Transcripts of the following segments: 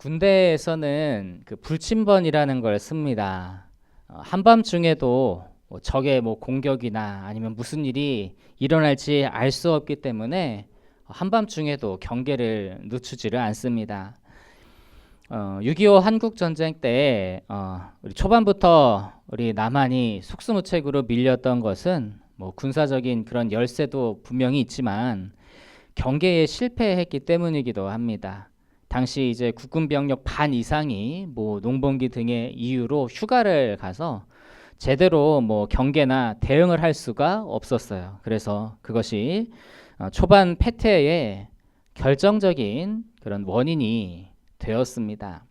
군대에서는 그 불침번이라는 걸 씁니다. 한밤중에도 적의 공격이나 아니면 무슨 일이 일어날지 알 수 없기 때문에 한밤중에도 경계를 늦추지를 않습니다. 6.25 한국전쟁 때 우리 초반부터 우리 남한이 속수무책으로 밀렸던 것은 군사적인 그런 열세도 분명히 있지만 경계에 실패했기 때문이기도 합니다. 당시 이제 국군 병력 반 이상이 농번기 등의 이유로 휴가를 가서 제대로 경계나 대응을 할 수가 없었어요. 그래서 그것이 초반 패퇴의 결정적인 그런 원인이 되었습니다.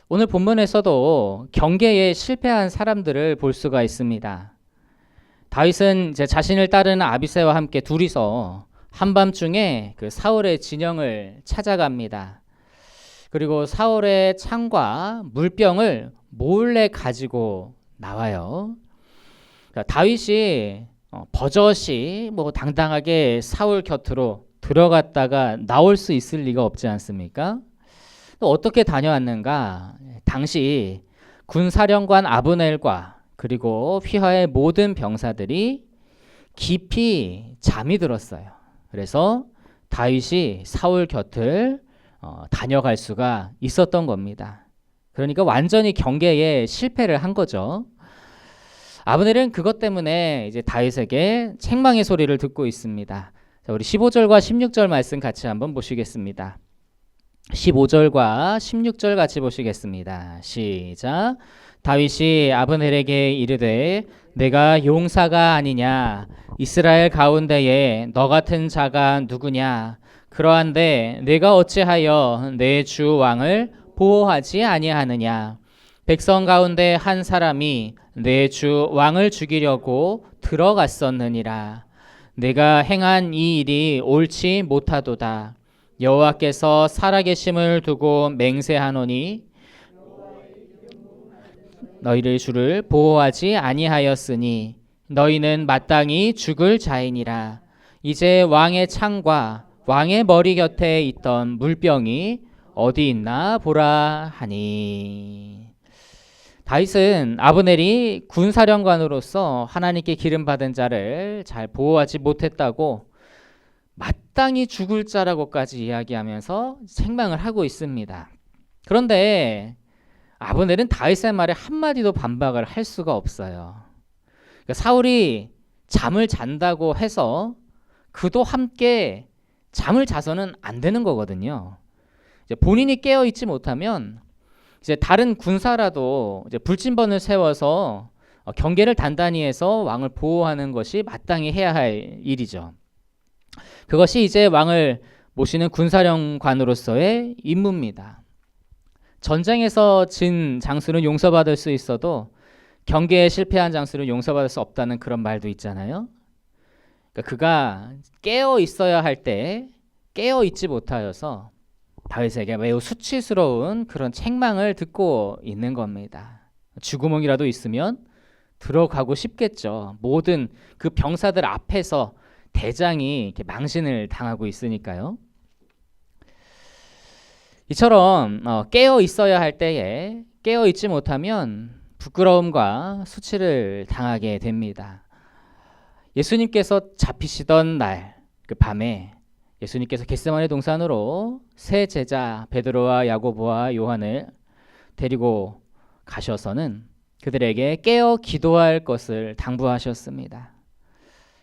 오늘 본문에서도 경계에 실패한 사람들을 볼 수가 있습니다. 다윗은 이제 자신을 따르는 아비새와 함께 둘이서 한밤중에 그 사울의 진영을 찾아갑니다. 그리고 사울의 창과 물병을 몰래 가지고 나와요. 그러니까 다윗이 버젓이 당당하게 사울 곁으로 들어갔다가 나올 수 있을 리가 없지 않습니까? 또 어떻게 다녀왔는가? 당시 군사령관 아브넬과 그리고 휘하의 모든 병사들이 깊이 잠이 들었어요. 그래서 다윗이 사울 곁을 다녀갈 수가 있었던 겁니다. 그러니까 완전히 경계에 실패를 한 거죠. 아브넬은 그것 때문에 이제 다윗에게 책망의 소리를 듣고 있습니다. 자, 우리 15절과 16절 말씀 같이 한번 보시겠습니다. 15절과 16절 같이 보시겠습니다. 시작. 다윗이 아브넬에게 이르되 내가 용사가 아니냐? 이스라엘 가운데에 너 같은 자가 누구냐? 그러한데 내가 어찌하여 내 주 왕을 보호하지 아니하느냐? 백성 가운데 한 사람이 내 주 왕을 죽이려고 들어갔었느니라. 내가 행한 이 일이 옳지 못하도다. 여호와께서 살아계심을 두고 맹세하노니 너희를 주를 보호하지 아니하였으니 너희는 마땅히 죽을 자이니라. 이제 왕의 창과 왕의 머리 곁에 있던 물병이 어디 있나 보라 하니. 다윗은 아브넬이 군사령관으로서 하나님께 기름받은 자를 잘 보호하지 못했다고 마땅히 죽을 자라고까지 이야기하면서 책망을 하고 있습니다. 그런데 아브넬은 다윗의 말에 한마디도 반박을 할 수가 없어요. 그러니까 사울이 잠을 잔다고 해서 그도 함께 잠을 자서는 안 되는 거거든요. 이제 본인이 깨어 있지 못하면 이제 다른 군사라도 이제 불침번을 세워서 경계를 단단히 해서 왕을 보호하는 것이 마땅히 해야 할 일이죠. 그것이 이제 왕을 모시는 군사령관으로서의 임무입니다. 전쟁에서 진 장수는 용서받을 수 있어도 경계에 실패한 장수는 용서받을 수 없다는 그런 말도 있잖아요. 그러니까 그가 깨어 있어야 할 때 깨어 있지 못하여서 다윗에게 매우 수치스러운 그런 책망을 듣고 있는 겁니다. 쥐구멍이라도 있으면 들어가고 싶겠죠. 모든 그 병사들 앞에서 대장이 이렇게 망신을 당하고 있으니까요. 이처럼 깨어 있어야 할 때에 깨어 있지 못하면 부끄러움과 수치를 당하게 됩니다. 예수님께서 잡히시던 날 그 밤에 예수님께서 겟세마네 동산으로 세 제자 베드로와 야고보와 요한을 데리고 가셔서는 그들에게 깨어 기도할 것을 당부하셨습니다.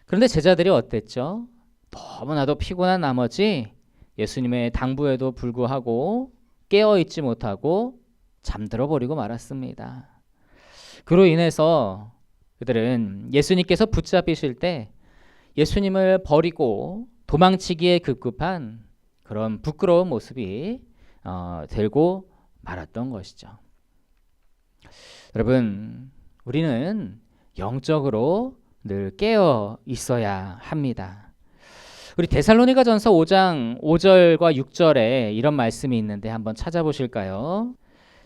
그런데 제자들이 어땠죠? 너무나도 피곤한 나머지 예수님의 당부에도 불구하고 깨어 있지 못하고 잠들어 버리고 말았습니다. 그로 인해서 그들은 예수님께서 붙잡히실 때 예수님을 버리고 도망치기에 급급한 그런 부끄러운 모습이 들고 말았던 것이죠. 여러분, 우리는 영적으로 늘 깨어 있어야 합니다. 우리 데살로니가전서 5장 5절과 6절에 이런 말씀이 있는데 한번 찾아보실까요?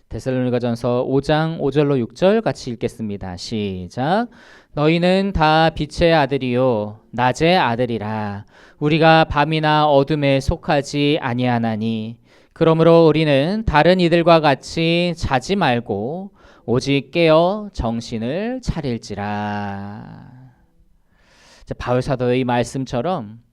데살로니가전서 5장 5절로 6절 같이 읽겠습니다. 시작. 너희는 다 빛의 아들이요 낮의 아들이라. 우리가 밤이나 어둠에 속하지 아니하나니 그러므로 우리는 다른 이들과 같이 자지 말고 오직 깨어 정신을 차릴지라. 바울 사도의 말씀처럼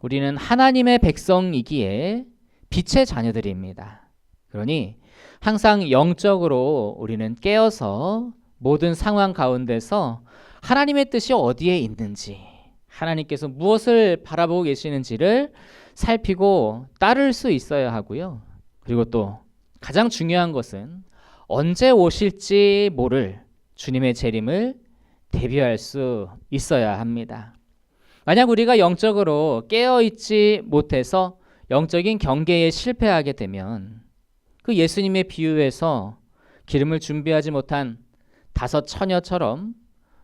우리는 하나님의 백성이기에 빛의 자녀들입니다. 그러니 항상 영적으로 우리는 깨어서 모든 상황 가운데서 하나님의 뜻이 어디에 있는지, 하나님께서 무엇을 바라보고 계시는지를 살피고 따를 수 있어야 하고요. 그리고 또 가장 중요한 것은 언제 오실지 모를 주님의 재림을 대비할 수 있어야 합니다. 만약 우리가 영적으로 깨어있지 못해서 영적인 경계에 실패하게 되면 그 예수님의 비유에서 기름을 준비하지 못한 5 처녀처럼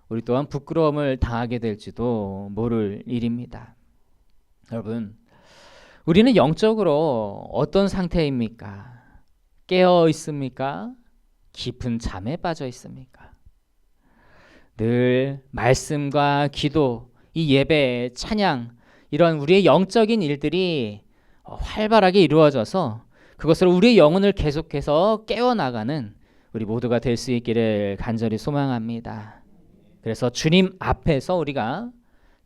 우리 또한 부끄러움을 당하게 될지도 모를 일입니다. 여러분, 우리는 영적으로 어떤 상태입니까? 깨어 있습니까? 깊은 잠에 빠져 있습니까? 늘 말씀과 기도, 이 예배, 찬양, 이런 우리의 영적인 일들이 활발하게 이루어져서 그것으로 우리의 영혼을 계속해서 깨워나가는 우리 모두가 될 수 있기를 간절히 소망합니다. 그래서 주님 앞에서 우리가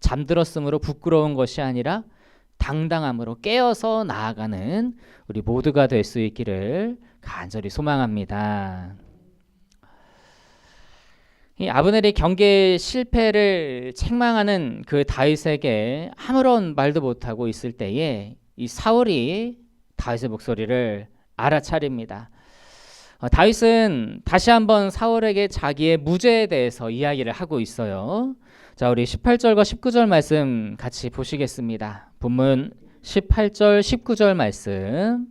잠들었으므로 부끄러운 것이 아니라 당당함으로 깨어서 나아가는 우리 모두가 될 수 있기를 간절히 소망합니다. 이 아브넬의 경계 실패를 책망하는 그 다윗에게 아무런 말도 못하고 있을 때에 이 사울이 다윗의 목소리를 알아차립니다. 다윗은 다시 한번 사울에게 자기의 무죄에 대해서 이야기를 하고 있어요. 자, 우리 18절과 19절 말씀 같이 보시겠습니다. 본문 18절 19절 말씀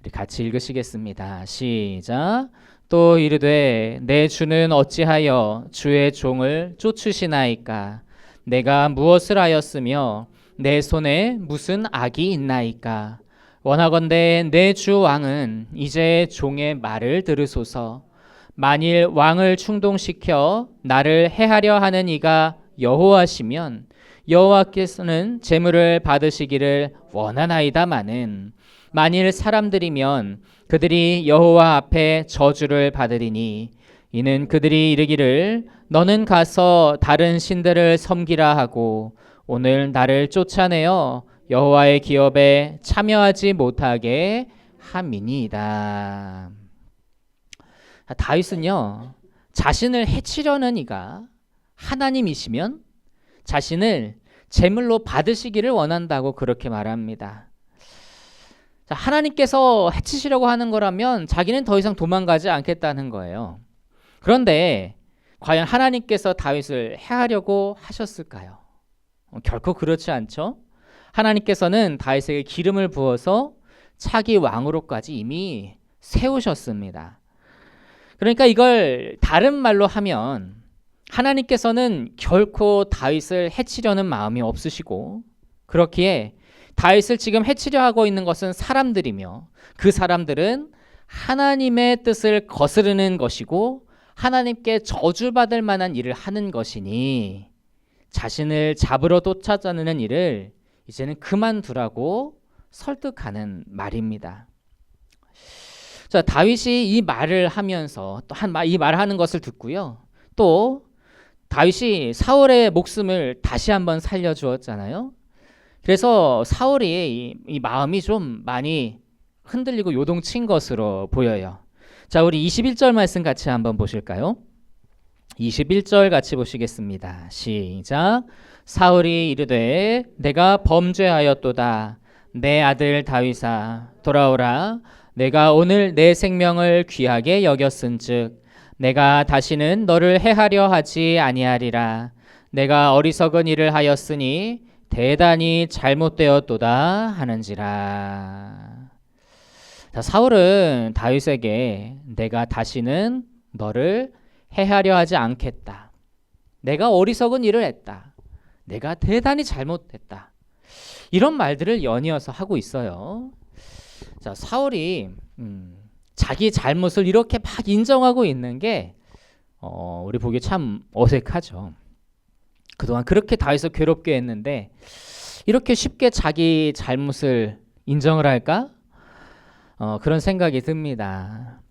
우리 같이 읽으시겠습니다. 시작. 또 이르되 내 주는 어찌하여 주의 종을 쫓으시나이까? 내가 무엇을 하였으며 내 손에 무슨 악이 있나이까? 원하건대 내 주 왕은 이제 종의 말을 들으소서. 만일 왕을 충동시켜 나를 해하려 하는 이가 여호와시면 여호와께서는 재물을 받으시기를 원하나이다마는 만일 사람들이면 그들이 여호와 앞에 저주를 받으리니 이는 그들이 이르기를 너는 가서 다른 신들을 섬기라 하고 오늘 나를 쫓아내어 여호와의 기업에 참여하지 못하게 함이니이다. 다윗은요, 자신을 해치려는 이가 하나님이시면 자신을 제물로 받으시기를 원한다고 그렇게 말합니다. 자, 하나님께서 해치시려고 하는 거라면 자기는 더 이상 도망가지 않겠다는 거예요. 그런데 과연 하나님께서 다윗을 해하려고 하셨을까요? 결코 그렇지 않죠. 하나님께서는 다윗에게 기름을 부어서 차기 왕으로까지 이미 세우셨습니다. 그러니까 이걸 다른 말로 하면 하나님께서는 결코 다윗을 해치려는 마음이 없으시고 그렇기에 다윗을 지금 해치려 하고 있는 것은 사람들이며 그 사람들은 하나님의 뜻을 거스르는 것이고 하나님께 저주받을 만한 일을 하는 것이니 자신을 잡으러 쫓아다니는 일을 이제는 그만두라고 설득하는 말입니다. 자, 다윗이 이 말을 하면서 또 이 말을 하는 것을 듣고요. 또 다윗이 사울의 목숨을 다시 한번 살려주었잖아요. 그래서 사울이 이 마음이 좀 많이 흔들리고 요동친 것으로 보여요. 자, 우리 21절 말씀 같이 한번 보실까요? 21절 같이 보시겠습니다. 시작. 사울이 이르되 내가 범죄하였도다. 내 아들 다윗아 돌아오라. 내가 오늘 내 생명을 귀하게 여겼은즉 내가 다시는 너를 해하려 하지 아니하리라. 내가 어리석은 일을 하였으니 대단히 잘못되었도다 하는지라. 자, 사울은 다윗에게 내가 다시는 너를 해하려 하지 않겠다. 내가 어리석은 일을 했다. 내가 대단히 잘못했다. 이런 말들을 연이어서 하고 있어요. 자, 사울이 자기 잘못을 이렇게 막 인정하고 있는 게 우리 보기 참 어색하죠. 그동안 그렇게 다윗을 괴롭게 했는데 이렇게 쉽게 자기 잘못을 인정을 할까? 그런 생각이 듭니다.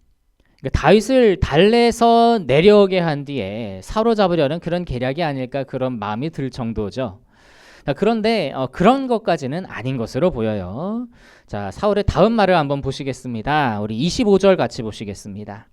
그러니까 다윗을 달래서 내려오게 한 뒤에 사로잡으려는 그런 계략이 아닐까 그런 마음이 들 정도죠. 자, 그런데 그런 것까지는 아닌 것으로 보여요. 자, 사울의 다음 말을 한번 보시겠습니다. 우리 25절 같이 보시겠습니다.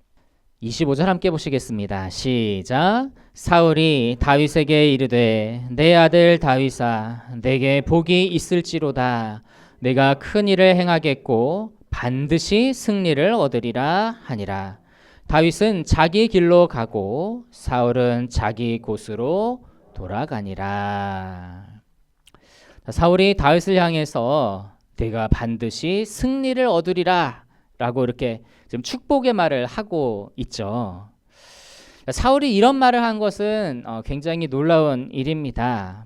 25절 함께 보시겠습니다. 시작. 사울이 다윗에게 이르되 내 아들 다윗아 내게 복이 있을지로다. 내가 큰 일을 행하겠고 반드시 승리를 얻으리라 하니라. 다윗은 자기 길로 가고 사울은 자기 곳으로 돌아가니라. 사울이 다윗을 향해서 내가 반드시 승리를 얻으리라 라고 이렇게 지금 축복의 말을 하고 있죠. 사울이 이런 말을 한 것은 굉장히 놀라운 일입니다.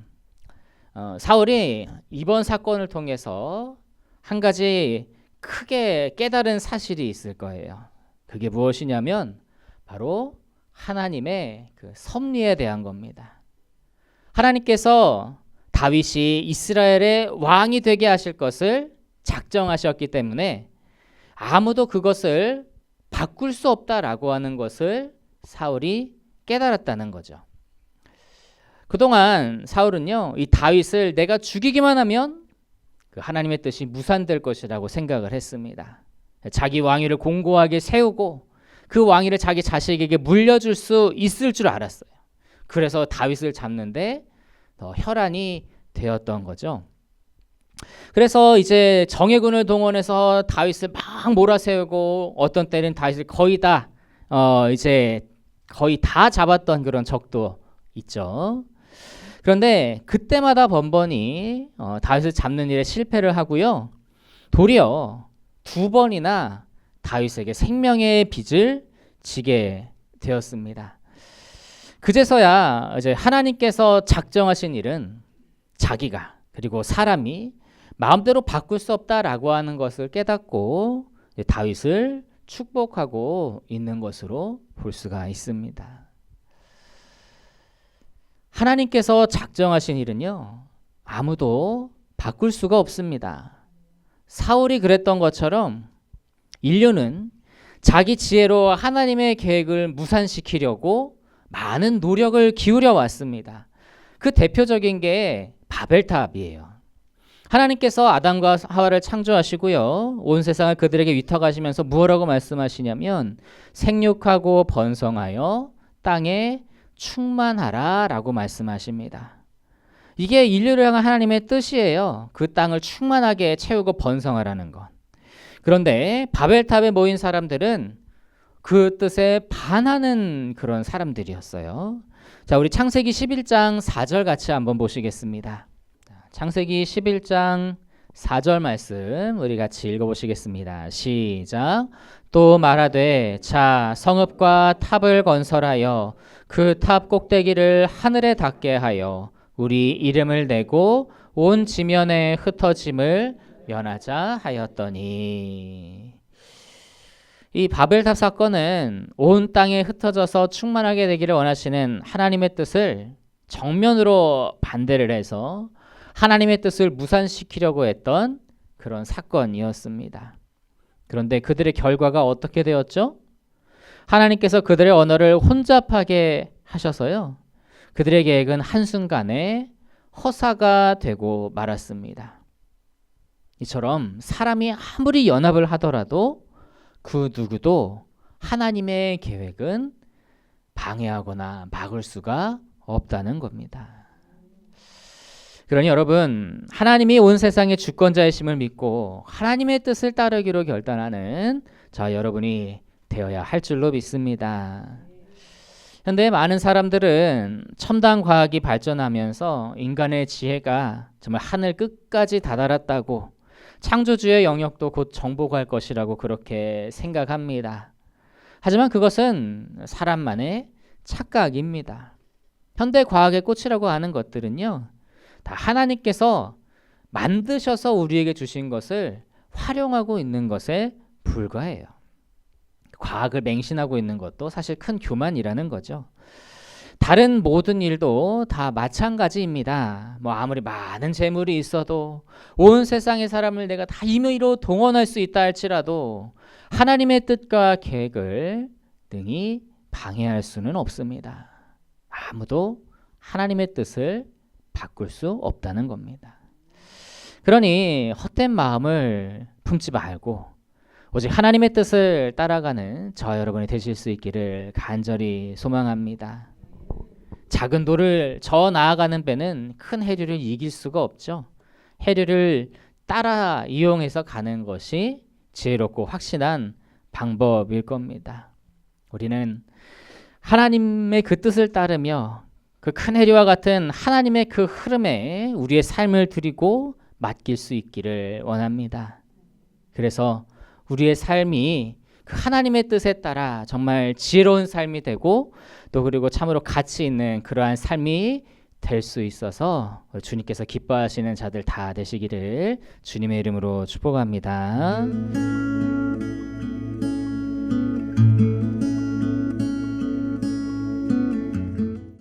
사울이 이번 사건을 통해서 한 가지 크게 깨달은 사실이 있을 거예요. 그게 무엇이냐면 바로 하나님의 그 섭리에 대한 겁니다. 하나님께서 다윗이 이스라엘의 왕이 되게 하실 것을 작정하셨기 때문에 아무도 그것을 바꿀 수 없다라고 하는 것을 사울이 깨달았다는 거죠. 그동안 사울은요, 이 다윗을 내가 죽이기만 하면 그 하나님의 뜻이 무산될 것이라고 생각을 했습니다. 자기 왕위를 공고하게 세우고 그 왕위를 자기 자식에게 물려줄 수 있을 줄 알았어요. 그래서 다윗을 잡는데 더 혈안이 되었던 거죠. 그래서 이제 정예군을 동원해서 다윗을 막 몰아세우고 어떤 때는 다윗을 거의 다 잡았던 그런 적도 있죠. 그런데 그때마다 번번이 다윗을 잡는 일에 실패를 하고요. 도리어 2번이나 다윗에게 생명의 빚을 지게 되었습니다. 그제서야 이제 하나님께서 작정하신 일은 자기가 그리고 사람이 마음대로 바꿀 수 없다라고 하는 것을 깨닫고 다윗을 축복하고 있는 것으로 볼 수가 있습니다. 하나님께서 작정하신 일은요, 아무도 바꿀 수가 없습니다. 사울이 그랬던 것처럼 인류는 자기 지혜로 하나님의 계획을 무산시키려고 많은 노력을 기울여 왔습니다. 그 대표적인 게 바벨탑이에요. 하나님께서 아담과 하와를 창조하시고요, 온 세상을 그들에게 위탁하시면서 무엇라고 말씀하시냐면 생육하고 번성하여 땅에 충만하라 라고 말씀하십니다. 이게 인류를 향한 하나님의 뜻이에요. 그 땅을 충만하게 채우고 번성하라는 것. 그런데 바벨탑에 모인 사람들은 그 뜻에 반하는 그런 사람들이었어요. 자, 우리 창세기 11장 4절 같이 한번 보시겠습니다. 창세기 11장 4절 말씀 우리 같이 읽어보시겠습니다. 시작. 또 말하되 자 성읍과 탑을 건설하여 그 탑 꼭대기를 하늘에 닿게 하여 우리 이름을 내고 온 지면에 흩어짐을 면하자 하였더니. 이 바벨탑 사건은 온 땅에 흩어져서 충만하게 되기를 원하시는 하나님의 뜻을 정면으로 반대를 해서 하나님의 뜻을 무산시키려고 했던 그런 사건이었습니다. 그런데 그들의 결과가 어떻게 되었죠? 하나님께서 그들의 언어를 혼잡하게 하셔서요, 그들의 계획은 한순간에 허사가 되고 말았습니다. 이처럼 사람이 아무리 연합을 하더라도 그 누구도 하나님의 계획은 방해하거나 막을 수가 없다는 겁니다. 그러니 여러분, 하나님이 온 세상의 주권자이심을 믿고 하나님의 뜻을 따르기로 결단하는 자 여러분이 되어야 할 줄로 믿습니다. 현대 많은 사람들은 첨단 과학이 발전하면서 인간의 지혜가 정말 하늘 끝까지 다다랐다고, 창조주의 영역도 곧 정복할 것이라고 그렇게 생각합니다. 하지만 그것은 사람만의 착각입니다. 현대 과학의 꽃이라고 하는 것들은요, 다 하나님께서 만드셔서 우리에게 주신 것을 활용하고 있는 것에 불과해요. 과학을 맹신하고 있는 것도 사실 큰 교만이라는 거죠. 다른 모든 일도 다 마찬가지입니다. 뭐 아무리 많은 재물이 있어도 온 세상의 사람을 내가 다 임의로 동원할 수 있다 할지라도 하나님의 뜻과 계획을 능히 방해할 수는 없습니다. 아무도 하나님의 뜻을 바꿀 수 없다는 겁니다. 그러니 헛된 마음을 품지 말고 오직 하나님의 뜻을 따라가는 저 여러분이 되실 수 있기를 간절히 소망합니다. 작은 돌을 저어 나아가는 배는 큰 해류를 이길 수가 없죠. 해류를 따라 이용해서 가는 것이 지혜롭고 확실한 방법일 겁니다. 우리는 하나님의 그 뜻을 따르며 그 큰 해류와 같은 하나님의 그 흐름에 우리의 삶을 드리고 맡길 수 있기를 원합니다. 그래서 우리의 삶이 그 하나님의 뜻에 따라 정말 지혜로운 삶이 되고 또 그리고 참으로 가치 있는 그러한 삶이 될 수 있어서 주님께서 기뻐하시는 자들 다 되시기를 주님의 이름으로 축복합니다.